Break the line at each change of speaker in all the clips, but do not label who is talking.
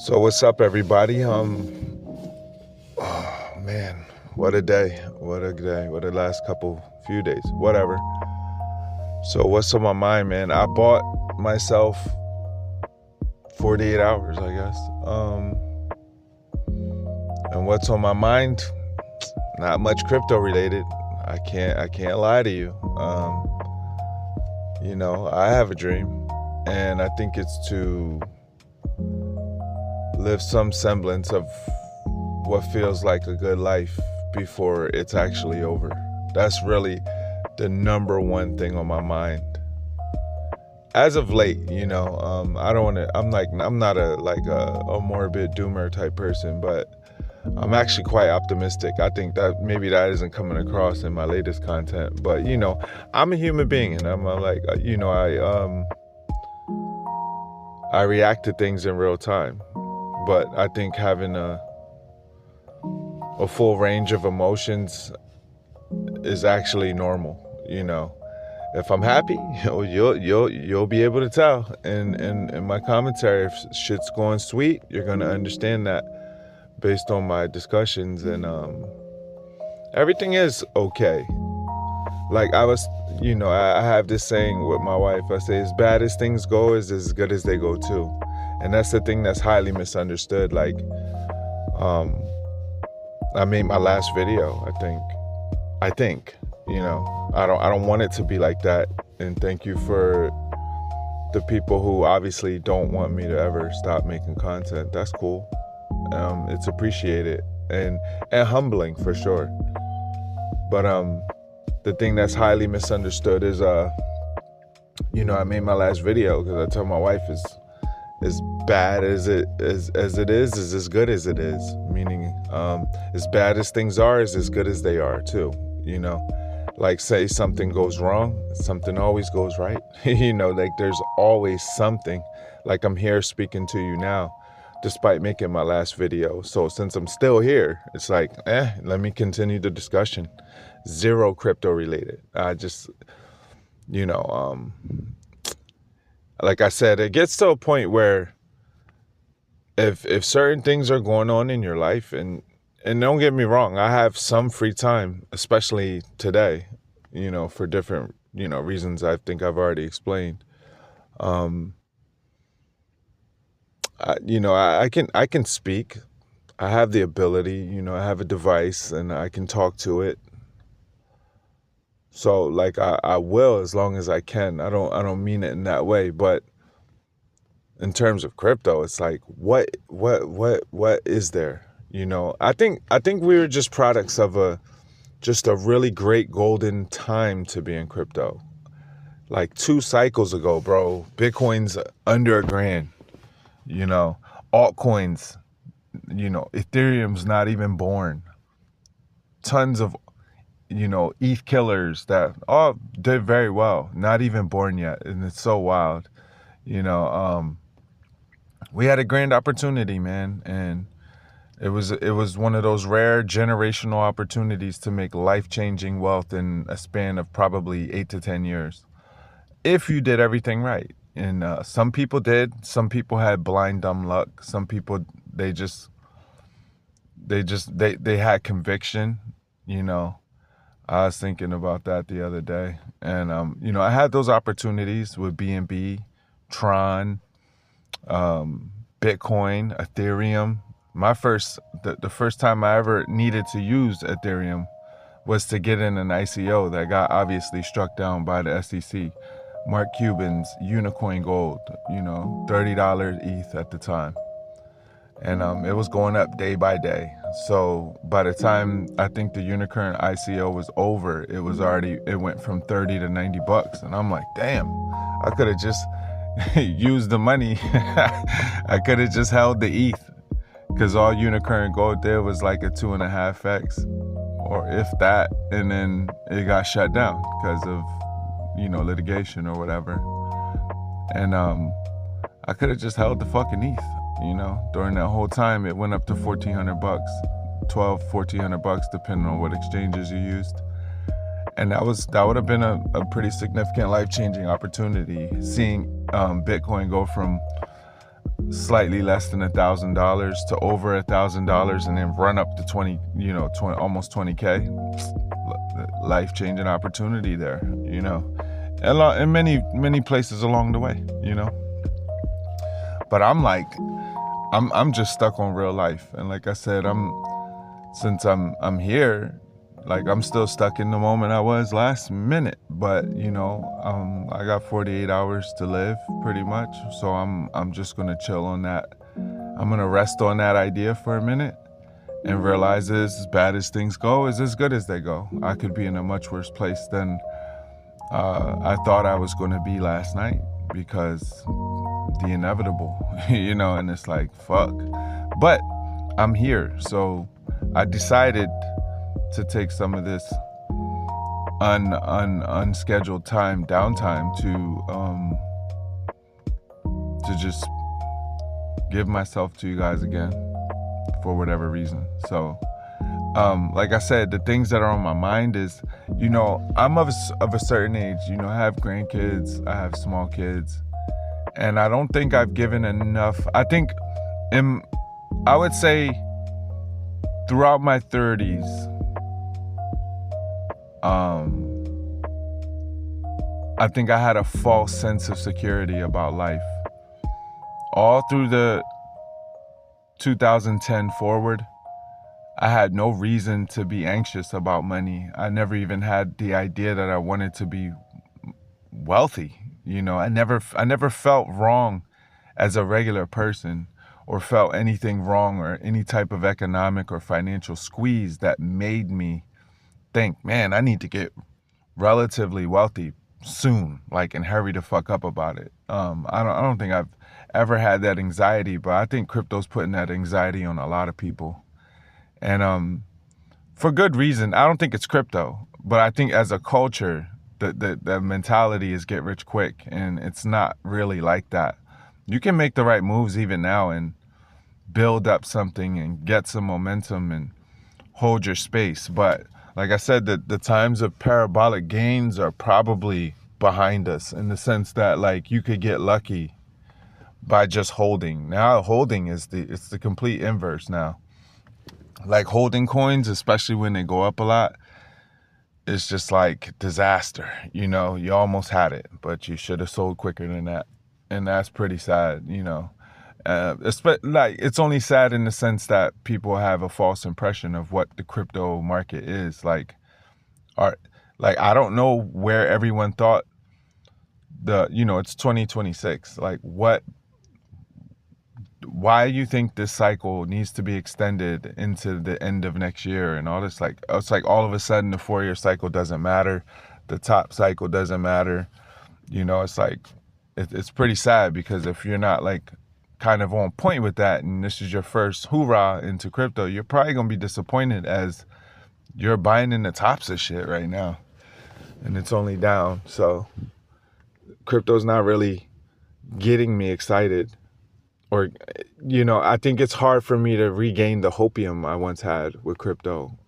So what's up, everybody? Oh man, what a day! What a day! What a last few days, whatever. So what's on my mind, man? I bought myself 48 hours, I guess. And what's on my mind? Not much crypto related. I can't lie to you. I have a dream, and I think it's to live some semblance of what feels like a good life before it's actually over. That's really the number one thing on my mind as of late. I don't want to. I'm not a morbid doomer type person, but I'm actually quite optimistic. I think that maybe that isn't coming across in my latest content, but I'm a human being, and I'm I react to things in real time. But I think having a full range of emotions is actually normal. If I'm happy, you'll be able to tell. And in my commentary, if shit's going sweet, you're gonna understand that based on my discussions. And everything is okay. Like I have this saying with my wife. I say, as bad as things go is as good as they go too. And that's the thing that's highly misunderstood. Like, I made my last video, I think, I don't want it to be like that. And thank you for the people who obviously don't want me to ever stop making content. That's cool. It's appreciated and humbling for sure. But, the thing that's highly misunderstood is, I made my last video because I told my wife as bad as it is as good as it is. Meaning, as bad as things are is as good as they are too. Like say something goes wrong, something always goes right. Like there's always something. Like I'm here speaking to you now, despite making my last video. So since I'm still here, it's like, let me continue the discussion. Zero crypto related. I just, like I said, it gets to a point where if certain things are going on in your life, and don't get me wrong, I have some free time, especially today, for different, reasons I think I've already explained. I can speak. I have the ability, I have a device and I can talk to it. So like I will, as long as I can. I don't mean it in that way, but in terms of crypto, it's like what is there? I think we were just products of just a really great golden time to be in crypto. Like 2 cycles ago, bro, Bitcoin's under $1,000. Altcoins, Ethereum's not even born. Tons of ETH killers that all did very well, not even born yet, and it's so wild. We had a grand opportunity, man, and it was one of those rare generational opportunities to make life-changing wealth in a span of probably 8 to 10 years, if you did everything right. And some people did. Some people had blind dumb luck. Some people they had conviction. I was thinking about that the other day, and I had those opportunities with BNB, Tron, Bitcoin, Ethereum. The first time I ever needed to use Ethereum was to get in an ICO that got obviously struck down by the SEC. Mark Cuban's Unicorn Gold, $30 ETH at the time. And it was going up day by day. So by the time I think the Unicorn ICO was over, it went from 30 to $90. And I'm like, damn, I could have just used the money. I could have just held the ETH, because all Unicorn Gold did was like a 2.5x, or if that, and then it got shut down because of litigation or whatever. And I could have just held the fucking ETH. During that whole time, it went up to $1,400, $1,400, depending on what exchanges you used. And that would have been a pretty significant life-changing opportunity, seeing Bitcoin go from slightly less than $1,000 to over $1,000 and then run up to 20, almost 20K. Life-changing opportunity there, and many places along the way, But I'm just stuck on real life, and like I said, since I'm here, like I'm still stuck in the moment I was last minute. But I got 48 hours to live, pretty much. So I'm just gonna chill on that. I'm gonna rest on that idea for a minute and realize as bad as things go is as good as they go. I could be in a much worse place than I thought I was gonna be last night, because the inevitable, and it's like, fuck. But I'm here, so I decided to take some of this unscheduled downtime to just give myself to you guys again for whatever reason. So like I said, the things that are on my mind is, I'm of a certain age, I have grandkids, I have small kids, and I don't think I've given enough. I think I would say throughout my 30s, I think I had a false sense of security about life. All through the 2010 forward, I had no reason to be anxious about money. I never even had the idea that I wanted to be wealthy. I never felt wrong as a regular person, or felt anything wrong, or any type of economic or financial squeeze that made me think, man, I need to get relatively wealthy soon, and hurry the fuck up about it. I don't think I've ever had that anxiety, but I think crypto's putting that anxiety on a lot of people. And for good reason. I don't think it's crypto, but I think as a culture, the mentality is get rich quick, and it's not really like that. You can make the right moves even now and build up something and get some momentum and hold your space. But like I said, the times of parabolic gains are probably behind us, in the sense that you could get lucky by just holding. Now holding it's the complete inverse now. Holding coins, especially when they go up a lot, it's just disaster. You almost had it, but you should have sold quicker than that. And that's pretty sad, it's only sad in the sense that people have a false impression of what the crypto market is. I don't know where everyone thought it's 2026. Why you think this cycle needs to be extended into the end of next year and all this? It's all of a sudden the 4-year cycle doesn't matter, the top cycle doesn't matter. It's pretty sad, because if you're not kind of on point with that, and this is your first hoorah into crypto, you're probably gonna be disappointed, as you're buying in the tops of shit right now and it's only down. So crypto's not really getting me excited. Or, I think it's hard for me to regain the hopium I once had with crypto,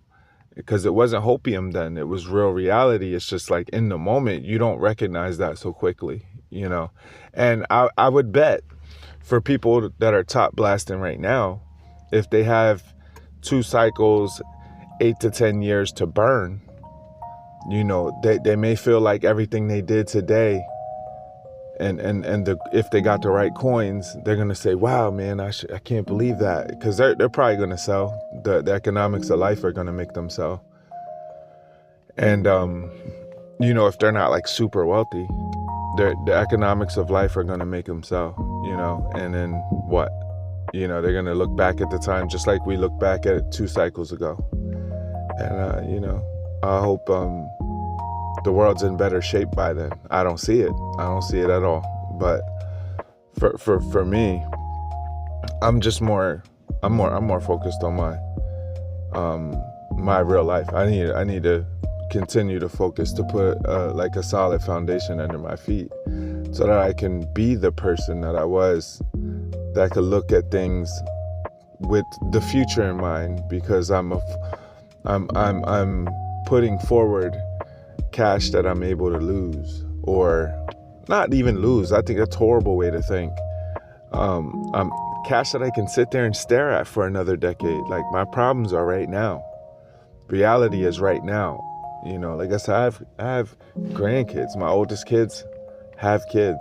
because it wasn't hopium then. It was real reality. It's just in the moment, you don't recognize that so quickly, And I would bet for people that are top blasting right now, if they have 2 cycles, 8 to 10 years to burn, they may feel like everything they did today, if they got the right coins, they're gonna say, "Wow, man, I can't believe that," because they're probably gonna sell. The economics of life are gonna make them sell. And if they're not super wealthy, the economics of life are gonna make them sell. And then what? They're gonna look back at the time just like we looked back at it 2 cycles ago. And I hope the world's in better shape by then. I don't see it at all. But for me, I'm more focused on my real life. I need to continue to focus to put a solid foundation under my feet, so that I can be the person that I was, that could look at things with the future in mind, because I'm putting forward cash that I'm able to lose, or not even lose. I think that's a horrible way to think. cash that I can sit there and stare at for another decade. Like, my problems are right now. Reality is right now. You know, like I said, I have grandkids. My oldest kids have kids.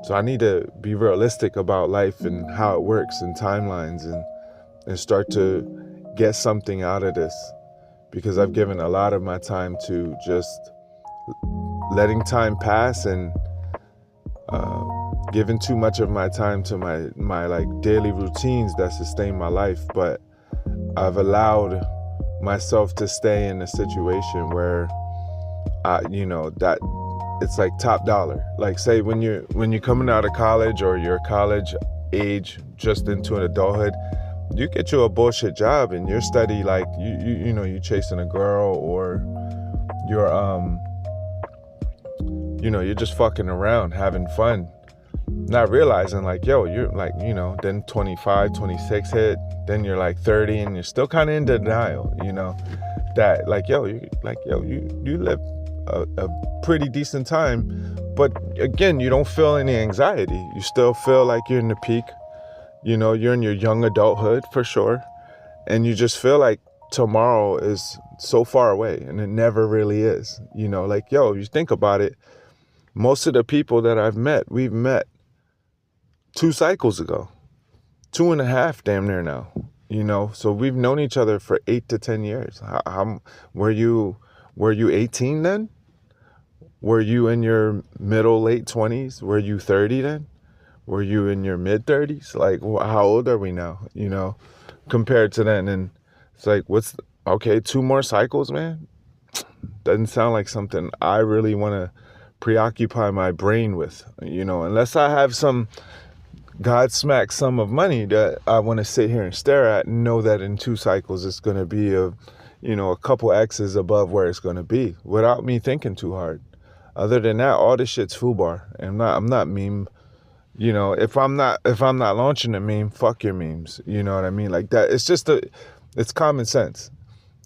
So I need to be realistic about life and how it works and timelines, and start to get something out of this, because I've given a lot of my time to just letting time pass, and giving too much of my time to my like daily routines that sustain my life. But I've allowed myself to stay in a situation where that it's like top dollar. Like, say when you're coming out of college, or you're college age just into an adulthood, you get you a bullshit job and you're steady, like you chasing a girl, or you're you're just fucking around, having fun, not realizing like, yo, you're like, then 25, 26 hit, then you're like 30 and you're still kind of in denial, that like, you live a pretty decent time, but again, you don't feel any anxiety. You still feel like you're in the peak, you're in your young adulthood for sure, and you just feel like tomorrow is so far away, and it never really is. Like, if you think about it, most of the people that we've met 2 cycles ago, 2.5 damn near now, so we've known each other for 8 to 10 years. How were you 18 then? Were you in your late 20s? Were you 30 then? Were you in your mid 30s? Like, how old are we now, compared to then? And it's like, 2 more cycles, man? Doesn't sound like something I really want to preoccupy my brain with, unless I have some Godsmack sum of money that I want to sit here and stare at and know that in 2 cycles it's going to be a couple X's above where it's going to be, without me thinking too hard. Other than that, all this shit's foobar. And I'm not meme. If I'm not launching a meme, fuck your memes. You know what I mean? Like that. It's just it's common sense.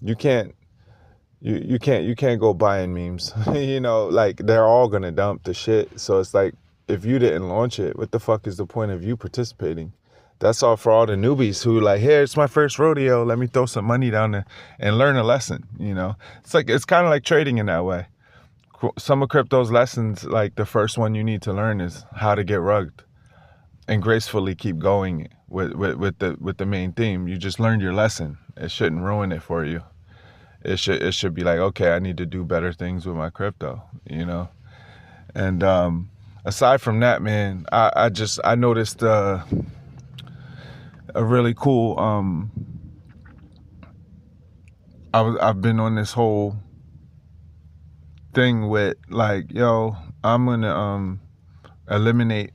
You can't go buying memes. Like they're all gonna dump the shit. So it's like, if you didn't launch it, what the fuck is the point of you participating? That's all for all the newbies who like, here, it's my first rodeo. Let me throw some money down there and learn a lesson. It's kind of like trading in that way. Some of crypto's lessons, like the first one you need to learn is how to get rugged and gracefully keep going with the main theme. You just learned your lesson. It shouldn't ruin it for you. It should be like, okay, I need to do better things with my crypto, And aside from that, man, I noticed a really cool. I've been on this whole thing with like, I'm gonna eliminate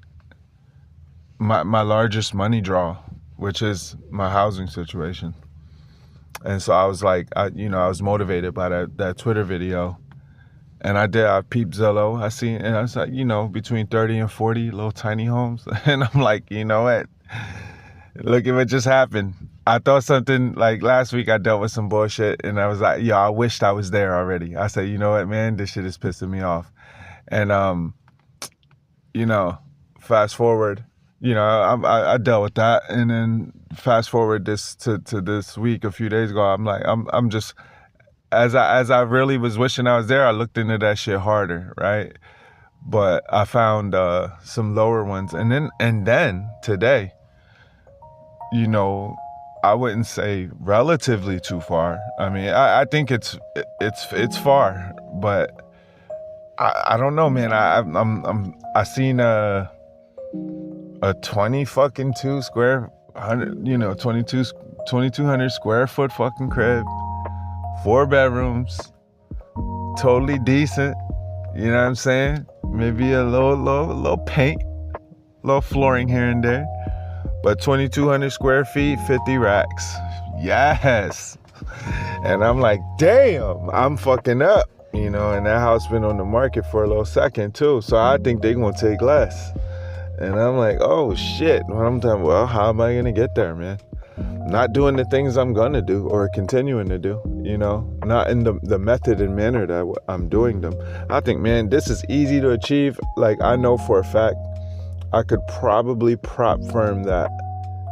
my largest money draw, which is my housing situation. And so I was like, I was motivated by that Twitter video, and I peeped Zillow. I seen, and I was like, between 30 and 40 little tiny homes, and I'm like, what? Look at what just happened. I thought something like last week I dealt with some bullshit, and I was like, I wished I was there already. I said, you know what, man, this shit is pissing me off. And, fast forward, I dealt with that. And then fast forward this to this week, a few days ago, I'm like, I'm just, as I really was wishing I was there, I looked into that shit harder, right? But I found some lower ones. And then today, I wouldn't say relatively too far. I mean, I think it's far, but I don't know, man. I seen a 2200 square foot fucking crib, 4 bedrooms, totally decent. You know what I'm saying? Maybe a little paint, little flooring here and there. But 2,200 square feet, 50 racks. Yes. And I'm like, damn, I'm fucking up. And that house been on the market for a little second too. So I think they gonna take less. And I'm like, oh shit. I'm talking, well, how am I gonna get there, man? Not doing the things I'm gonna do or continuing to do, not in the method and manner that I'm doing them. I think, man, this is easy to achieve. Like, I know for a fact, I could probably prop firm that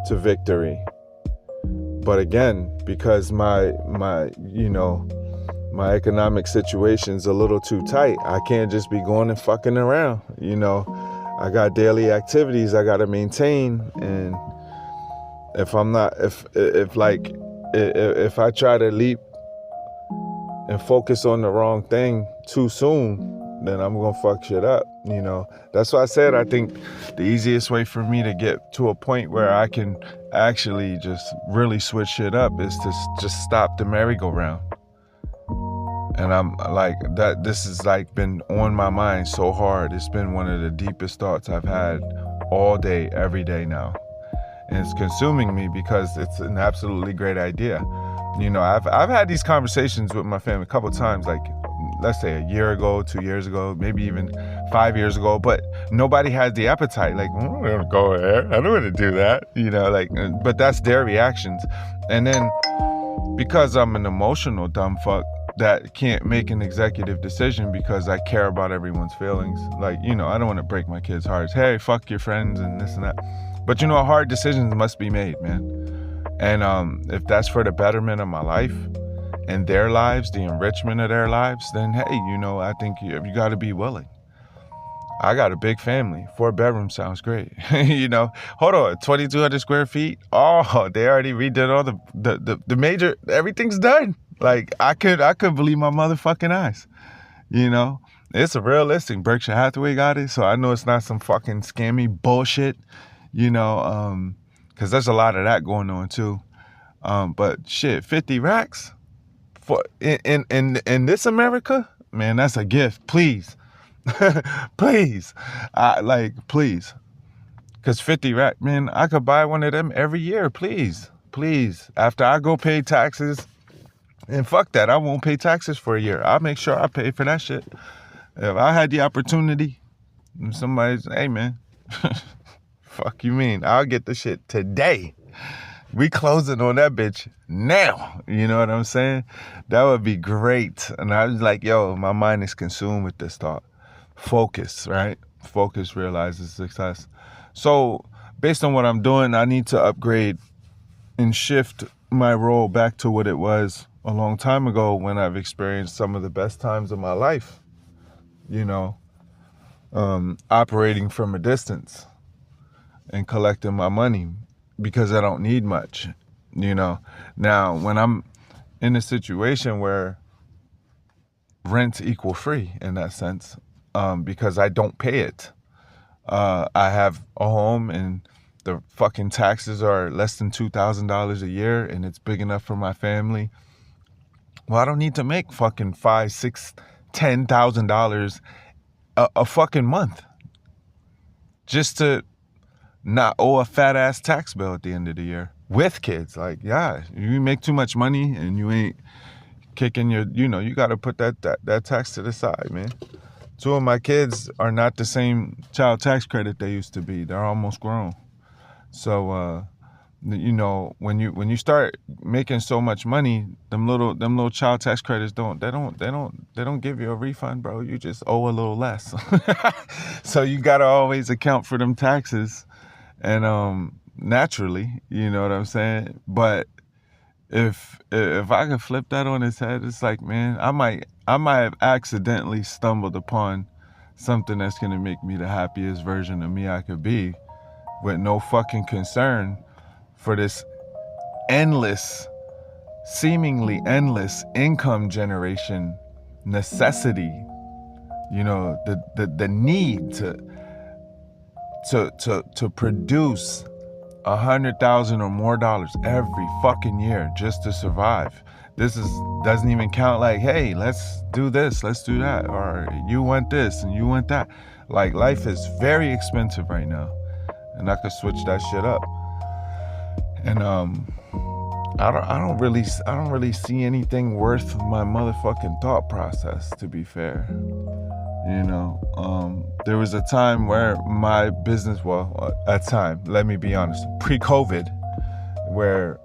to victory. But again, because my economic situation's a little too tight, I can't just be going and fucking around. I got daily activities I gotta maintain, and if I try to leap and focus on the wrong thing too soon, then I'm gonna fuck shit up. That's why I said I think the easiest way for me to get to a point where I can actually just really switch shit up is to just stop the merry-go-round. And I'm like, that this has like been on my mind so hard. It's been one of the deepest thoughts I've had all day, every day now. And it's consuming me because it's an absolutely great idea. I've had these conversations with my family a couple of times, like let's say a year ago, 2 years ago, maybe even 5 years ago, but nobody has the appetite. Like, I'm gonna go there. I don't want to do that. But that's their reactions. And then because I'm an emotional dumb fuck that can't make an executive decision because I care about everyone's feelings. I don't want to break my kids' hearts. Hey, fuck your friends and this and that. But hard decisions must be made, man. And if that's for the betterment of my life and their lives, the enrichment of their lives, then hey, I think you got to be willing. I got a big family. 4 bedrooms sounds great. Hold on, 2,200 square feet. Oh, they already redid all the major. Everything's done. Like I could believe my motherfucking eyes. It's a realistic. Berkshire Hathaway got it, so I know it's not some fucking scammy bullshit. Because there's a lot of that going on too. But shit, 50 racks for in this America, man, that's a gift. Please, please, please, because 50 rack, man, I could buy one of them every year. Please. After I go pay taxes, and fuck that, I won't pay taxes for a year. I'll make sure I pay for that shit. If I had the opportunity, somebody's, hey man. Fuck you mean? I'll get the shit today. We closing on that bitch now. You know what I'm saying? That would be great. And I was like, yo, my mind is consumed with this thought. Focus, right? Focus realizes success. So based on what I'm doing, I need to upgrade and shift my role back to what it was a long time ago when I've experienced some of the best times of my life. Operating from a distance and collecting my money because I don't need much, Now, when I'm in a situation where rent equal free in that sense, because I don't pay it, I have a home and the fucking taxes are less than $2,000 a year and it's big enough for my family. Well, I don't need to make fucking $5,000, $6,000, $10,000 a fucking month just to not owe a fat ass tax bill at the end of the year with kids. Like, yeah, you make too much money and you ain't kicking your, you got to put that tax to the side, man. 2 of my kids are not the same child tax credit they used to be. They're almost grown. So, when you start making so much money, them little child tax credits don't give you a refund, bro. You just owe a little less. So you got to always account for them taxes. And naturally, you know what I'm saying? But if I could flip that on its head, it's like, man, I might have accidentally stumbled upon something that's gonna make me the happiest version of me I could be, with no fucking concern for this seemingly endless income generation necessity. The need to produce $100,000 or more every fucking year just to survive. This doesn't even count like, hey, let's do this, let's do that, or you want this and you want that. Like, life is very expensive right now, and I could switch that shit up. And I don't really see anything worth my motherfucking thought process, to be fair. There was a time where my business, let me be honest, pre-COVID, where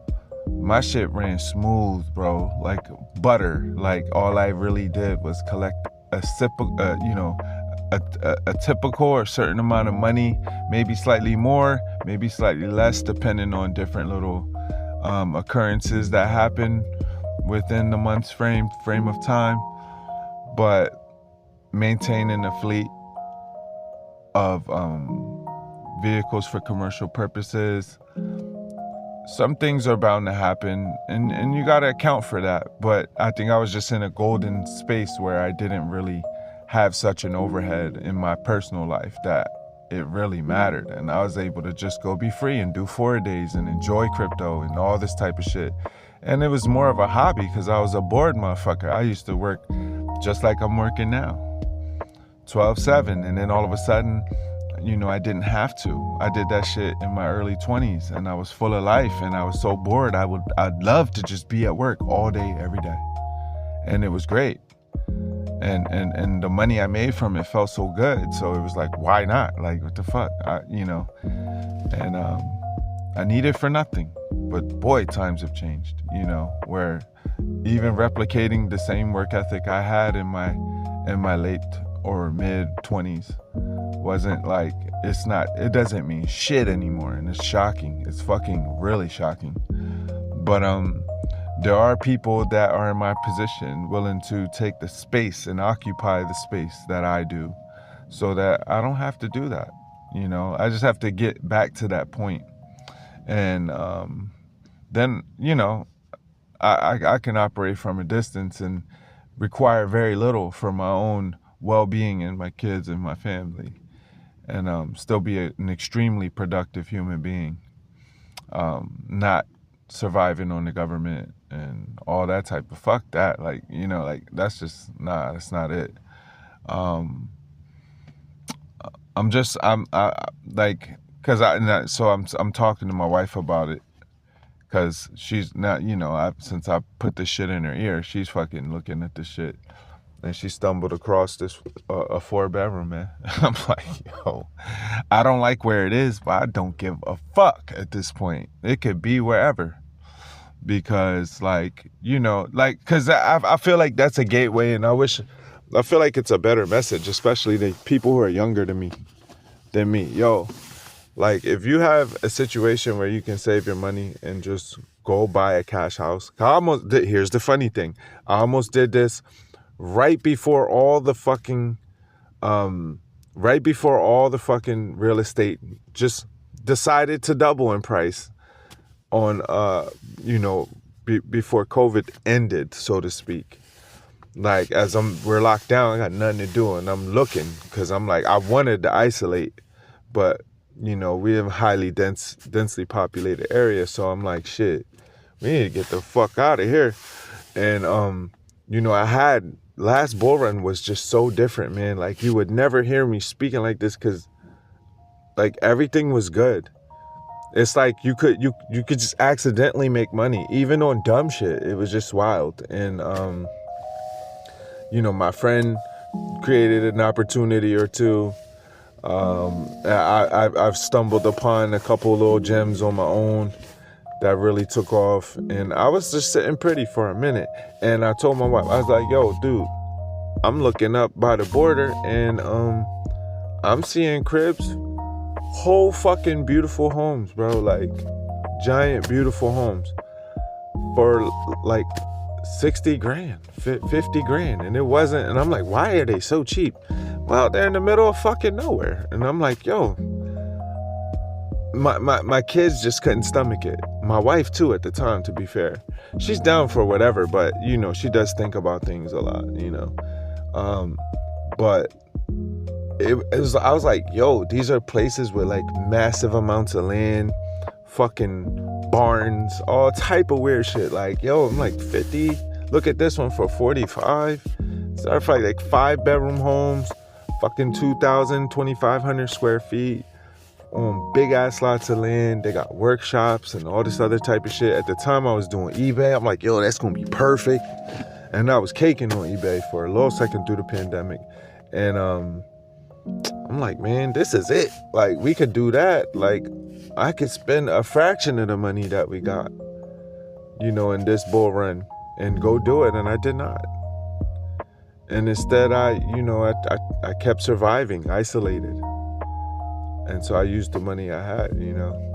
my shit ran smooth, bro, like butter. Like, all I really did was collect a a typical or certain amount of money, maybe slightly more, maybe slightly less, depending on different little occurrences that happen within the month's frame of time. But maintaining a fleet of vehicles for commercial purposes, some things are bound to happen, and you got to account for that. But I think I was just in a golden space where I didn't really have such an overhead in my personal life that it really mattered. And I was able to just go be free and do 4 days and enjoy crypto and all this type of shit. And it was more of a hobby because I was a bored motherfucker. I used to work just like I'm working now, 12/7. And then all of a sudden, I didn't have to. I did that shit in my early 20s and I was full of life and I was so bored. I'd love to just be at work all day, every day. And it was great. And the money I made from it felt so good. So it was like, why not? Like, what the fuck? I need it for nothing. But boy, times have changed, where even replicating the same work ethic I had in my late or mid 20s wasn't like, it doesn't mean shit anymore. And it's shocking. It's fucking really shocking. But there are people that are in my position willing to take the space and occupy the space that I do so that I don't have to do that. I just have to get back to that point. And then, I can operate from a distance and require very little for my own well-being and my kids and my family, and still be an extremely productive human being, not surviving on the government and all that type of fuck that, that's just that's not it. I'm talking to my wife about it because she's not, since I put this shit in her ear, she's fucking looking at this shit. And she stumbled across this a 4-bedroom, man. I'm like, yo, I don't like where it is, but I don't give a fuck at this point. It could be wherever. Because I feel like that's a gateway, and I feel like it's a better message, especially to people who are younger than me. Yo, like, if you have a situation where you can save your money and just go buy a cash house. Here's the funny thing. I almost did this right before all the fucking real estate just decided to double in price on before COVID ended, so to speak. Like, as we're locked down, I got nothing to do, and I'm looking because I'm like, I wanted to isolate, but we have a highly densely populated area, so I'm like, shit, we need to get the fuck out of here. And I had last bull run was just so different, man. Like, you would never hear me speaking like this because like everything was good. It's like you could just accidentally make money, even on dumb shit. It was just wild. And my friend created an opportunity or two. I've stumbled upon a couple little gems on my own that really took off, and I was just sitting pretty for a minute. And I told my wife, I was like, yo, dude, I'm looking up by the border, and I'm seeing cribs, whole fucking beautiful homes, bro, like giant beautiful homes for like 60 grand, 50 grand. And it wasn't, and I'm like, why are they so cheap? Well, they're in the middle of fucking nowhere. And I'm like, yo, my kids just couldn't stomach it. My wife too, at the time, to be fair. She's down for whatever, but she does think about things a lot, but I was like, yo, these are places with like massive amounts of land, fucking barns, all type of weird shit. Like, yo, I'm like 50. Look at this one for 45. Started for like 5-bedroom homes, fucking 2,500 square feet on big ass lots of land. They got workshops and all this other type of shit. At the time I was doing eBay. I'm like, yo, that's gonna be perfect. And I was caking on eBay for a little second through the pandemic. And I'm like, man, this is it. Like, we could do that. Like, I could spend a fraction of the money that we got, in this bull run and go do it. And I did not. And instead I kept surviving, isolated. And so I used the money I had, and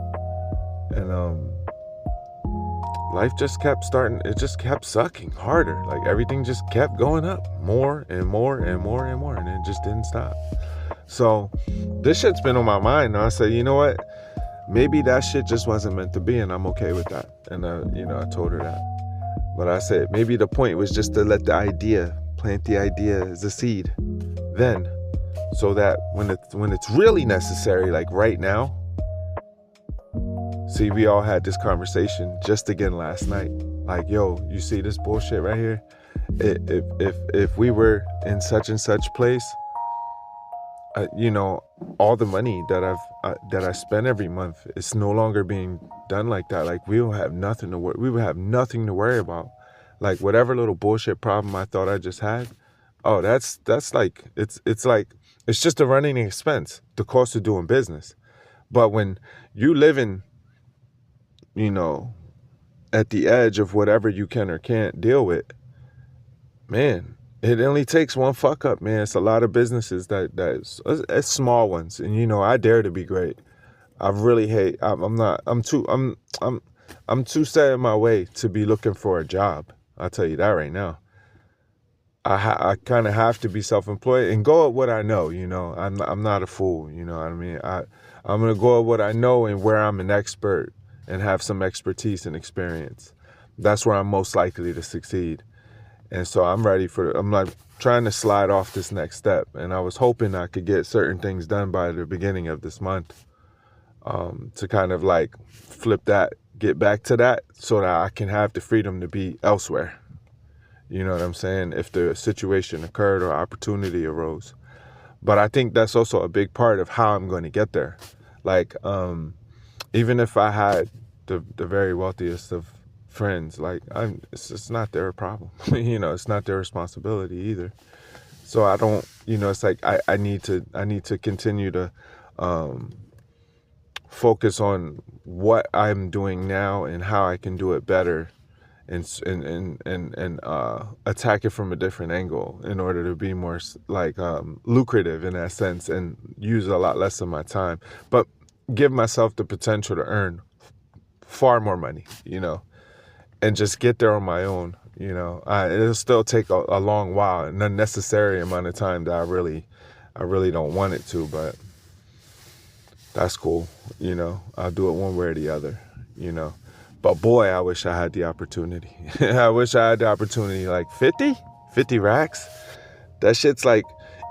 life just kept it just kept sucking harder. Like everything just kept going up more and more and more and more, and it just didn't stop. So this shit's been on my mind. And I say, you know what? Maybe that shit just wasn't meant to be, and I'm okay with that. And I told her that. But I said maybe the point was just to let the idea, plant the idea as a seed, then, so that when it's really necessary, like right now. See, we all had this conversation just again last night. Like, yo, you see this bullshit right here? If we were in such and such place, all the money that I spend every month, it's no longer being done like that. Like we will have nothing to worry. We will have nothing to worry about. Like whatever little bullshit problem I thought I just had, oh, that's like it's just a running expense, the cost of doing business. But when you live in, at the edge of whatever you can or can't deal with, man, it only takes one fuck up, man. It's a lot of businesses it's small ones, and I dare to be great. I really hate. I'm too set in my way to be looking for a job. I'll tell you that right now. I kind of have to be self-employed and go at what I know. I'm not a fool. You know what I mean? I'm gonna go at what I know and where I'm an expert and have some expertise and experience. That's where I'm most likely to succeed. And so I'm like trying to slide off this next step. And I was hoping I could get certain things done by the beginning of this month, to kind of like flip that, get back to that, so that I can have the freedom to be elsewhere. You know what I'm saying? If the situation occurred or opportunity arose. But I think that's also a big part of how I'm going to get there. Like, even if I had the very wealthiest of friends, like it's not their problem. It's not their responsibility either. So I don't, it's like I need to continue to focus on what I'm doing now and how I can do it better, and attack it from a different angle in order to be more like lucrative in that sense, and use a lot less of my time, but give myself the potential to earn far more money, and just get there on my own. It'll still take a long while, an unnecessary amount of time that I really don't want it to, but that's cool. I'll do it one way or the other, But boy, I wish I had the opportunity. I wish I had the opportunity. Like 50 racks. That shit's like,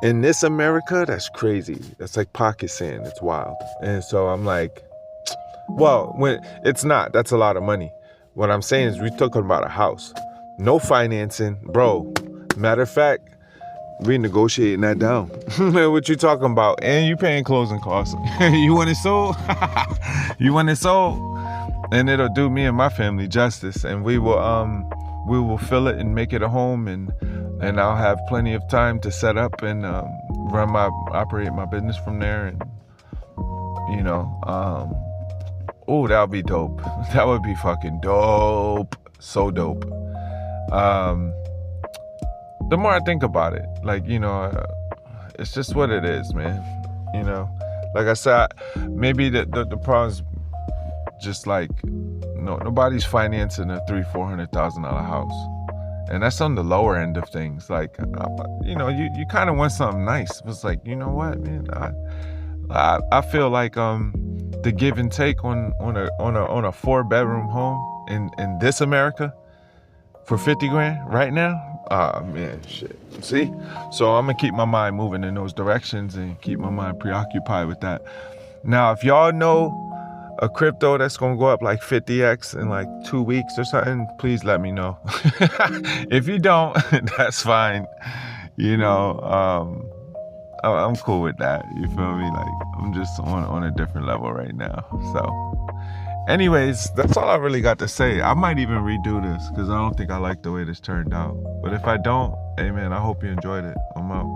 in this America, that's crazy. That's like pocket sand. It's wild. And so I'm like, well, when it's not, that's a lot of money. What I'm saying is we're talking about a house. No financing, bro. Matter of fact, we negotiating that down. What you talking about? And you paying closing costs. You want it sold? You want it sold? And it'll do me and my family justice. And we will fill it and make it a home, and I'll have plenty of time to set up and operate my business from there. And oh, that would be dope. That would be fucking dope. So dope. The more I think about it, like, it's just what it is, man. Like I said, maybe the problem's just like, nobody's financing a $300,000-$400,000 house. And that's on the lower end of things. Like, you kind of want something nice. It's like, you know what, man? I feel like the give and take on a 4-bedroom home in this America for 50 grand right now. Man, shit. See? So I'm gonna keep my mind moving in those directions and keep my mind preoccupied with that. Now, if y'all know a crypto that's gonna go up like 50x in like 2 weeks or something, please let me know. If you don't, that's fine. I'm cool with that. You feel me? Like, I'm just on a different level right now. So anyways, that's all I really got to say. I might even redo this because I don't think I like the way this turned out. But if I don't, hey man, I hope you enjoyed it. I'm out.